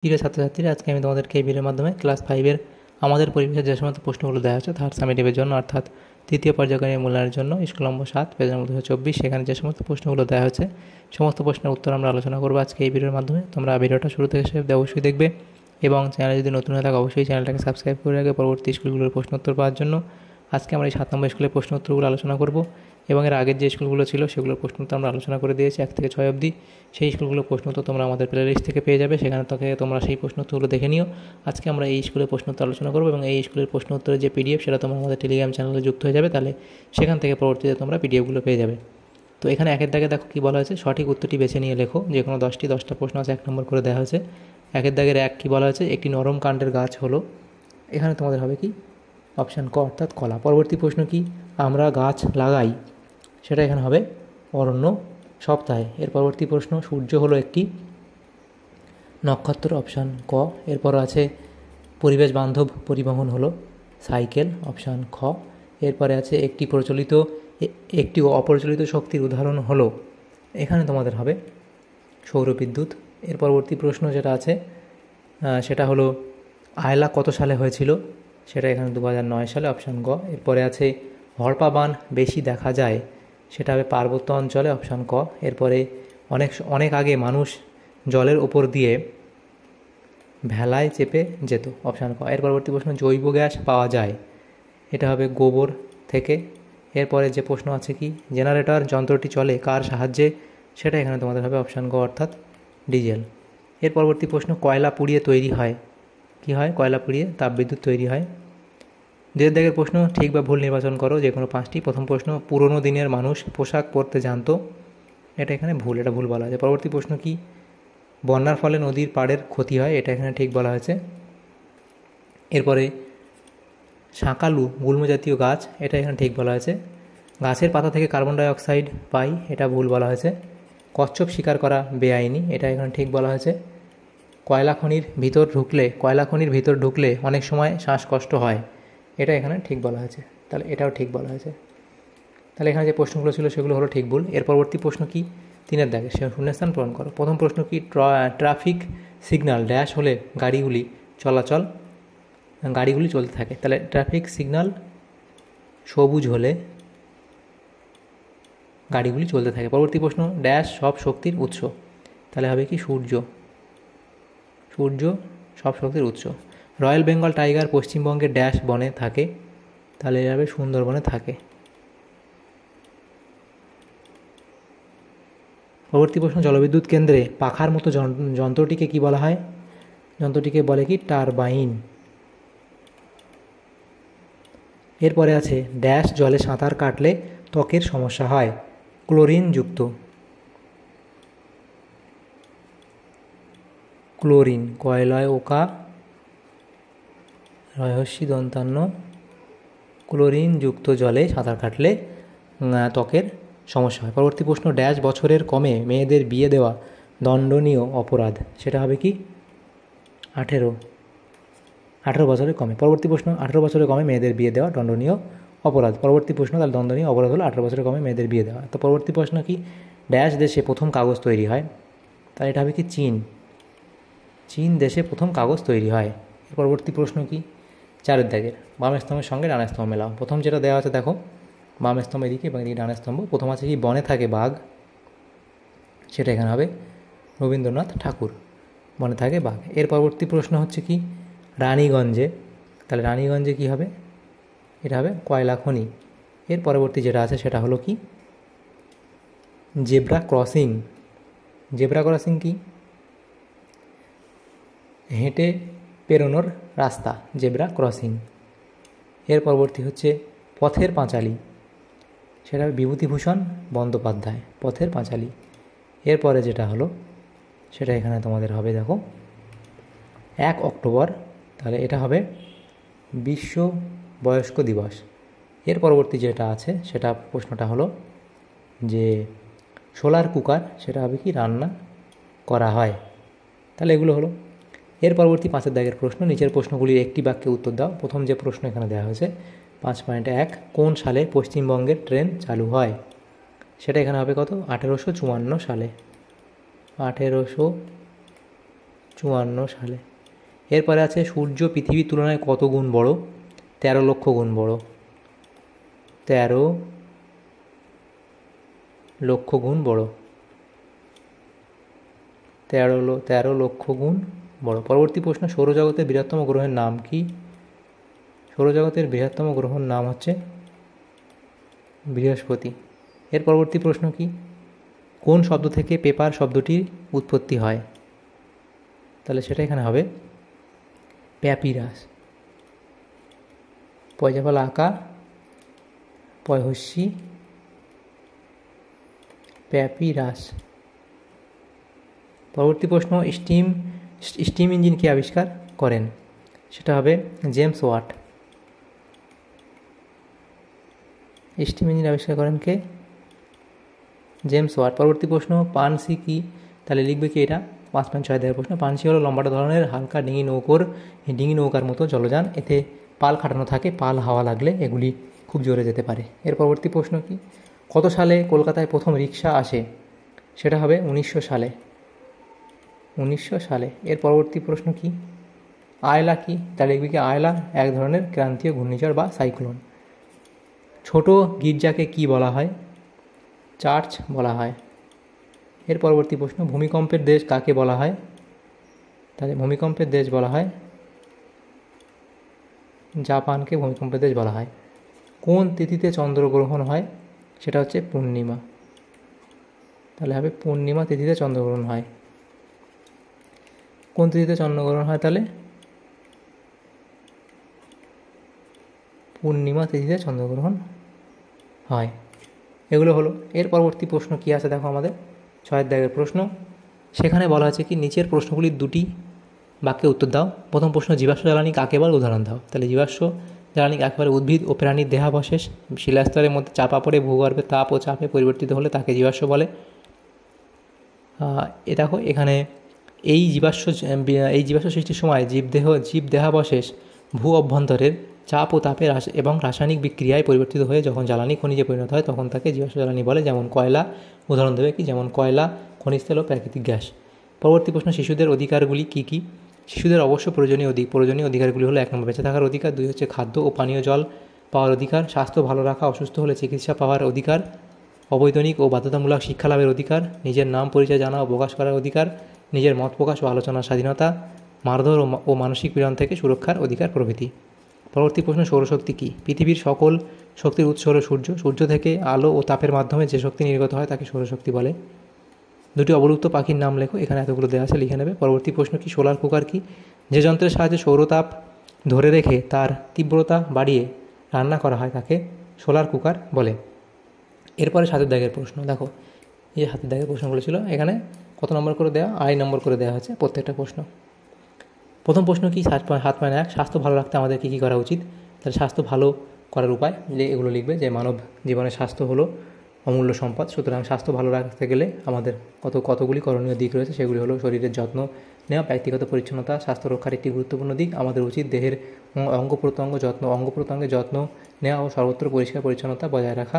প্রিয় ছাত্রছাত্রীরা, আজকে আমি তোমাদেরকে এই ভিডিওর মাধ্যমে ক্লাস 5-এর আমাদের পরিবেশের যে সমস্ত প্রশ্নগুলো দেওয়া হচ্ছে থার্ড সামেটিভের জন্য, অর্থাৎ তৃতীয় পর্যায়ক্রমিক মূল্যায়নের জন্য স্কুল নম্বর 7 পেজ নম্বর 224, সেখানে যে সমস্ত প্রশ্নগুলো দেওয়া হচ্ছে সমস্ত প্রশ্নের উত্তর আমরা আলোচনা করবো আজকে এই ভিডিওর মাধ্যমে। তোমরা ভিডিওটা শুরু থেকে শেষ অবশ্যই দেখবে এবং চ্যানেলে যদি নতুন হয়ে থাকে অবশ্যই চ্যানেলটাকে সাবস্ক্রাইব করে রাখবে পরবর্তী স্কুলগুলোর প্রশ্ন উত্তর পাওয়ার জন্য। আজকে আমরা এই 7 নম্বর স্কুলের প্রশ্ন উত্তরগুলো আলোচনা করব এবং এর আগের যে স্কুলগুলো ছিল সেগুলোর প্রশ্ন উত্তর আমরা আলোচনা করে দিয়েছি 1 থেকে 6 অবধি। সেই স্কুলগুলোর প্রশ্ন উত্তর তোমরা আমাদের প্লেলিস্ট থেকে পেয়ে যাবে, সেখানে থেকে তোমরা সেই প্রশ্ন উত্তরগুলো দেখে নিও। আজকে আমরা এই স্কুলের প্রশ্ন উত্তর আলোচনা করবো এবং এই স্কুলের প্রশ্ন উত্তরের যে পিডিএফ সেটা তোমরা আমাদের টেলিগ্রাম চ্যানেলে যুক্ত হয়ে যাবে, তাহলে সেখান থেকে পরবর্তীতে তোমরা পিডিএফগুলো পেয়ে যাবে। তো এখানে একের দাগে দেখো কী বলা হয়েছে, সঠিক উত্তরটি বেছে নিয়ে লেখো। যে কোনো 10টা প্রশ্ন আছে 1 নম্বর করে দেওয়া হয়েছে। একের দাগের 1 কী বলা হয়েছে, একটি নরম কাণ্ডের গাছ হলো, এখানে তোমাদের হবে কি অপশান ক অর্থাৎ কলা। পরবর্তী প্রশ্ন কি, আমরা গাছ লাগাই, সেটা এখানে হবে অরণ্য সপ্তাহে। এর পরবর্তী প্রশ্ন, সূর্য হলো একটি নক্ষত্র, অপশান ক। এরপর আছে পরিবেশ বান্ধব পরিবহন হলো সাইকেল, অপশান খ। এরপরে আছে একটি অপ্রচলিত শক্তির উদাহরণ হলো, এখানে তোমাদের হবে সৌরবিদ্যুৎ। এর পরবর্তী প্রশ্ন যেটা আছে সেটা হলো আয়লা কত সালে হয়েছিল, সেটা এখানে 2009 সালে, অপশান গ। এরপরে আছে হড়পা বান বেশি দেখা যায়, সেটা হবে পার্বত্য অঞ্চলে, অপশান ক। এরপরে অনেক আগে মানুষ জলের ওপর দিয়ে ভেলায় চেপে যেত, অপশান ক। এর পরবর্তী প্রশ্ন, জৈব গ্যাস পাওয়া যায়, এটা হবে গোবর থেকে। এরপরে যে প্রশ্ন আছে কি, জেনারেটর যন্ত্রটি চলে কার সাহায্যে, সেটা এখানে তোমাদের হবে অপশান গ অর্থাৎ ডিজেল। এর পরবর্তী প্রশ্ন, কয়লা পুড়িয়ে তৈরি হয়, কী হয়, কয়লা পুড়িয়ে তাপবিদ্যুৎ তৈরি হয়। দুয়ের দাগের প্রশ্ন, ঠিক বা ভুল নির্বাচন করো, যে কোনো 5টি। প্রথম প্রশ্ন, পুরনো দিনের মানুষ পোশাক পরতে জানতো, এটা এখানে ভুল, এটা ভুল বলা হয়েছে। পরবর্তী প্রশ্ন কি, বন্যার ফলে নদীর পাড়ের ক্ষতি হয়, এটা এখানে ঠিক বলা হয়েছে। এরপরে শাঁকালু গুল্ম জাতীয় গাছ, এটা এখানে ঠিক বলা হয়েছে। গাছের পাতা থেকে কার্বন ডাই অক্সাইড পাই, এটা ভুল বলা হয়েছে। কচ্ছপ শিকার করা বেআইনি, এটা এখানে ঠিক বলা হয়েছে। কয়লা খনির ভিতর ঢুকলে অনেক সময় শ্বাসকষ্ট হয়, এটা এখানে ঠিক বলা হয়েছে, তাহলে এটাও ঠিক বলা হয়েছে। তাহলে এখানে যে প্রশ্নগুলো ছিল সেগুলো হলো ঠিক ভুল। এর পরবর্তী প্রশ্ন কি, 3-এর দাগে সে শূন্যস্থান পূরণ করো। প্রথম প্রশ্ন কি, ট্রাফিক সিগন্যাল ড্যাশ হলে গাড়িগুলি চলতে থাকে, তাহলে ট্রাফিক সিগন্যাল সবুজ হলে গাড়িগুলি চলতে থাকে। পরবর্তী প্রশ্ন, ড্যাশ সব শক্তির উৎস, তাহলে হবে কি সূর্য সব শক্তির উৎস। রয়্যাল বেঙ্গল টাইগার পশ্চিমবঙ্গের ড্যাশ বনে থাকে, তাহলে হবে সুন্দরবনে থাকে। পরবর্তী প্রশ্ন, জলবিদ্যুৎ কেন্দ্রে পাখার মতো যন্ত্রটিকে কি বলা হয়, যন্ত্রটিকে বলে কি টারবাইন। এরপরে আছে ড্যাশ জলে সাঁতার কাটলে ত্বকের সমস্যা হয়, ক্লোরিন, কয়লয় ওকা রহস্যি দন্তান্ন, ক্লোরিনযুক্ত জলে সাঁতার কাটলে ত্বকের সমস্যা হয়। পরবর্তী প্রশ্ন, ড্যাশ বছরের কমে মেয়েদের বিয়ে দেওয়া দণ্ডনীয় অপরাধ, সেটা হবে কি 18 বছরের কমে। পরবর্তী প্রশ্ন, 18 বছরের কমে মেয়েদের বিয়ে দেওয়া দণ্ডনীয় অপরাধ। পরবর্তী প্রশ্ন, তাহলে দণ্ডনীয় অপরাধ হলো 18 বছরের কমে মেয়েদের বিয়ে দেওয়া। তো পরবর্তী প্রশ্ন কি, ড্যাশ দেশে প্রথম কাগজ তৈরি হয়, তাহলে এটা হবে কি চীন দেশে প্রথম কাগজ তৈরি হয়। পরবর্তী প্রশ্ন কি, 4-এর দাগের বাম স্তম্ভের সঙ্গে ডান স্তম্ভ মেলাও। প্রথম যেটা দেওয়া আছে দেখো, বাম স্তম্ভ এদিকে এবং এদিকে ডান স্তম্ভ। প্রথম আছে কি, বনে থাকে বাঘ, সেটা এখানে হবে রবীন্দ্রনাথ ঠাকুর, বনে থাকে বাঘ। এর পরবর্তী প্রশ্ন হচ্ছে কি, রানীগঞ্জে, তাহলে রানীগঞ্জে কি হবে, এটা হবে কয়লা খনি। এর পরবর্তী যেটা আছে সেটা হলো কি, জেব্রা ক্রসিং কি, হেঁটে পেরোনোর রাস্তা, জেব্রা ক্রসিং। এর পরবর্তী হচ্ছে পথের পাঁচালী, সেটা বিভূতিভূষণ বন্দ্যোপাধ্যায়, পথের পাঁচালী। এরপরে যেটা হলো সেটা এখানে তোমাদের হবে দেখো 1 অক্টোবর, তাহলে এটা হবে বিশ্ব বয়স্ক দিবস। এর পরবর্তী যেটা আছে সেটা প্রশ্নটা হলো যে সোলার কুকার, সেটা হবে কি রান্না করা হয়, তাহলে এগুলো হলো। এর পরবর্তী 5-এর দাগের প্রশ্ন, নিচের প্রশ্নগুলির একটি বাক্যে উত্তর দাও। প্রথম যে প্রশ্ন এখানে দেওয়া হয়েছে 5.1, কোন সালে পশ্চিমবঙ্গের ট্রেন চালু হয়, সেটা এখানে হবে কত, 1854 সালে, 1954 সালে। এরপরে আছে সূর্য পৃথিবীর তুলনায় কত গুণ বড়? 13 লক্ষ গুণ বড়। 13 লক্ষ গুণ বড়। 13 লক্ষ গুণ বড়। পরবর্তী প্রশ্ন, সৌরজগতের বৃহত্তম গ্রহের নাম কি? সৌরজগতের বৃহত্তম গ্রহের নাম হচ্ছে বৃহস্পতি। এর পরবর্তী প্রশ্ন কি? কোন শব্দ থেকে পেপার শব্দটির উৎপত্তি হয়? তাহলে সেটা এখানে হবে প্যাপিরাস। পয়জাফল আঁকা, পয়হস্যি, প্যাপিরাস। পরবর্তী প্রশ্ন, স্টিম ইঞ্জিন কে আবিষ্কার করেন? সেটা হবে জেমস ওয়াট। স্টিম ইঞ্জিন আবিষ্কার করেন কে? James watt. পরবর্তী প্রশ্ন, পানসি কি? তাহলে লিখবে কি এটা? 5.6 দেওয়ার প্রশ্ন। পানসি হলো লম্বাটা ধরনের হালকা ডিঙি নৌকার মতো জলযান। এতে পাল খাটানো থাকে, পাল হাওয়া লাগলে এগুলি খুব জোরে যেতে পারে। এর পরবর্তী প্রশ্ন কি? কত সালে কলকাতায় প্রথম রিক্সা আসে? সেটা হবে 1900 সালে। 1900 সালে। এর পরবর্তী প্রশ্ন কি? আয়লা কি? তাহলে লিখবে কি? আয়লা এক ধরনের ক্রান্তীয় ঘূর্ণিঝড় বা সাইক্লোন। ছোট গির্জাকে কি বলা হয়? চার্চ বলা হয়। এর পরবর্তী প্রশ্ন, ভূমিকম্পের দেশ কাকে বলা হয়? তাহলে ভূমিকম্পের দেশ বলা হয় জাপানকে ভূমিকম্পের দেশ বলা হয়। কোন তিথিতে চন্দ্রগ্রহণ হয়? সেটা হচ্ছে পূর্ণিমা। তাহলে হবে পূর্ণিমা তিথিতে চন্দ্রগ্রহণ হয়। কোন তিথিতে চন্দ্রগ্রহণ হয়? তাহলে পূর্ণিমা তিথিতে চন্দ্রগ্রহণ হয়। এগুলো হলো। এর পরবর্তী প্রশ্ন কি আছে দেখো আমাদের 6 দাগের প্রশ্ন। সেখানে বলা আছে কি? নিচের প্রশ্নগুলির দুটি বাক্যে উত্তর দাও। প্রথম প্রশ্ন, জীবাশ্ম জ্বালানি কাকে বলে? উদাহরণ দাও। তাহলে জীবাশ্ম জ্বালানি একেবারে উদ্ভিদ ও প্রাণীর দেহাবশেষ শিলাস্তরের মধ্যে চাপা পড়ে ভূগর্ভে তাপ ও চাপে পরিবর্তিত হলে তাকে জীবাশ্ম বলে। এ দেখো এখানে এই জীবাশ্ম সৃষ্টির সময় জীব দেহাবশেষ ভূ অভ্যন্তরের চাপ ও তাপের এবং রাসায়নিক বিক্রিয়ায় পরিবর্তিত হয়ে যখন জ্বালানি খনিজে পরিণত হয় তখন তাকে জীবাশ্ম জ্বালানি বলে। যেমন কয়লা, উদাহরণ দেবে কি? যেমন কয়লা, খনিজ তেল ও প্রাকৃতিক গ্যাস। পরবর্তী প্রশ্ন, শিশুদের অধিকারগুলি কি কি? শিশুদের অবশ্য প্রয়োজনীয় অধিকারগুলি হলো 1 নম্বর বেঁচে থাকার অধিকার, 2 হচ্ছে খাদ্য ও পানীয় জল পাওয়ার অধিকার, স্বাস্থ্য ভালো রাখা, অসুস্থ হলে চিকিৎসা পাওয়ার অধিকার, অবৈতনিক ও বাধ্যতামূলক শিক্ষা লাভের অধিকার, নিজের নাম পরিচয় জানা ও প্রকাশ করার অধিকার, নিজের মত প্রকাশ ও আলোচনার স্বাধীনতা, মারধর ও মানসিক পীড়ন থেকে সুরক্ষার অধিকার প্রভৃতি। পরবর্তী প্রশ্ন, সৌরশক্তি কী? পৃথিবীর সকল শক্তির উৎস হলো সূর্য। সূর্য থেকে আলো ও তাপের মাধ্যমে যে শক্তি নির্গত হয় তাকে সৌরশক্তি বলে। 2টি অবলুপ্ত পাখির নাম লেখো। এখানে এতগুলো দেওয়া আছে, লিখে নেবে। পরবর্তী প্রশ্ন কি? সোলার কুকার কি? যে যন্ত্রের সাহায্যে সৌরতাপ ধরে রেখে তার তীব্রতা বাড়িয়ে রান্না করা হয় তাকে সোলার কুকার বলে। এরপরে 7 দাগের প্রশ্ন দেখো। এই 7 দাগের প্রশ্নগুলো ছিল। এখানে কত নম্বর করে দেওয়া? আড়াই নম্বর করে দেওয়া হচ্ছে প্রত্যেকটা প্রশ্ন। প্রথম প্রশ্ন কি? 7.1 স্বাস্থ্য ভালো রাখতে আমাদের কী কী করা উচিত? তাহলে স্বাস্থ্য ভালো করার উপায় এগুলো লিখবে যে মানব জীবনে স্বাস্থ্য হলো অমূল্য সম্পদ। সুতরাং স্বাস্থ্য ভালো রাখতে গেলে আমাদের কতগুলি করণীয় দিক রয়েছে। সেগুলি হলো শরীরের যত্ন নেওয়া, ব্যক্তিগত পরিচ্ছন্নতা স্বাস্থ্য রক্ষার একটি গুরুত্বপূর্ণ দিক। আমাদের উচিত দেহের অঙ্গ প্রত্যঙ্গের যত্ন নেওয়া ও সর্বত্র পরিষ্কার পরিচ্ছন্নতা বজায় রাখা।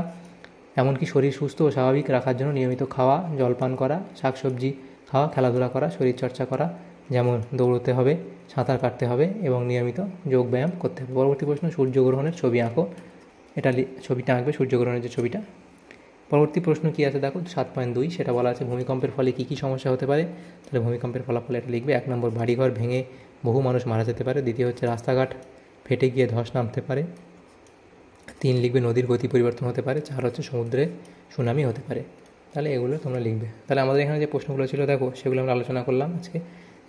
এমনকি শরীর সুস্থ ও স্বাভাবিক রাখার জন্য নিয়মিত খাওয়া, জলপান করা, শাকসবজি খাওয়া, খেলাধুলা করা, শরীরচর্চা করা, যেমন দৌড়তে হবে, সাঁতার কাটতে হবে এবং নিয়মিত যোগ ব্যায়াম করতে হবে। পরবর্তী প্রশ্ন, সূর্যগ্রহণের ছবি আঁকো। এটা ছবিটা আঁকবে, সূর্যগ্রহণের যে ছবিটা। পরবর্তী প্রশ্ন কী আছে দেখো 7.2, সেটা বলা আছে ভূমিকম্পের ফলে কী কী সমস্যা হতে পারে। তাহলে ভূমিকম্পের ফলাফল এটা লিখবে। 1 নম্বর, বাড়িঘর ভেঙে বহু মানুষ মারা যেতে পারে। 2 হচ্ছে রাস্তাঘাট ফেটে গিয়ে ধস নামতে পারে। 3 লিখবে নদীর গতি পরিবর্তন হতে পারে। 4 হচ্ছে সমুদ্রে সুনামি হতে পারে। তাহলে এগুলো তোমরা লিখবে। তাহলে আমাদের এখানে যে প্রশ্নগুলো ছিল দেখো সেগুলো আমরা আলোচনা করলাম আজকে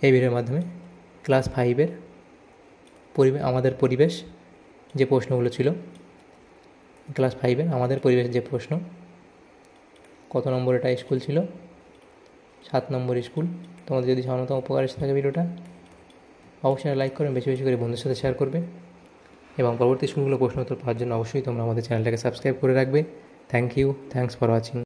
এই ভিডিওর মাধ্যমে। ক্লাস 5-এর আমাদের পরিবেশ যে প্রশ্নগুলো ছিল, ক্লাস 5-এর আমাদের পরিবেশ যে প্রশ্ন, কত নম্বর এটা স্কুল ছিল? 7 নম্বর স্কুল। তোমাদের যদি সামান্যতম উপকার এসে থাকে ভিডিওটা অবশ্যই লাইক করবে, বেশি বেশি করে বন্ধুদের সাথে শেয়ার করবে এবং পরবর্তী স্কুলগুলো প্রশ্ন উত্তর পাওয়ার জন্য অবশ্যই তোমরা আমাদের চ্যানেলটাকে সাবস্ক্রাইব করে রাখবে। Thanks for watching.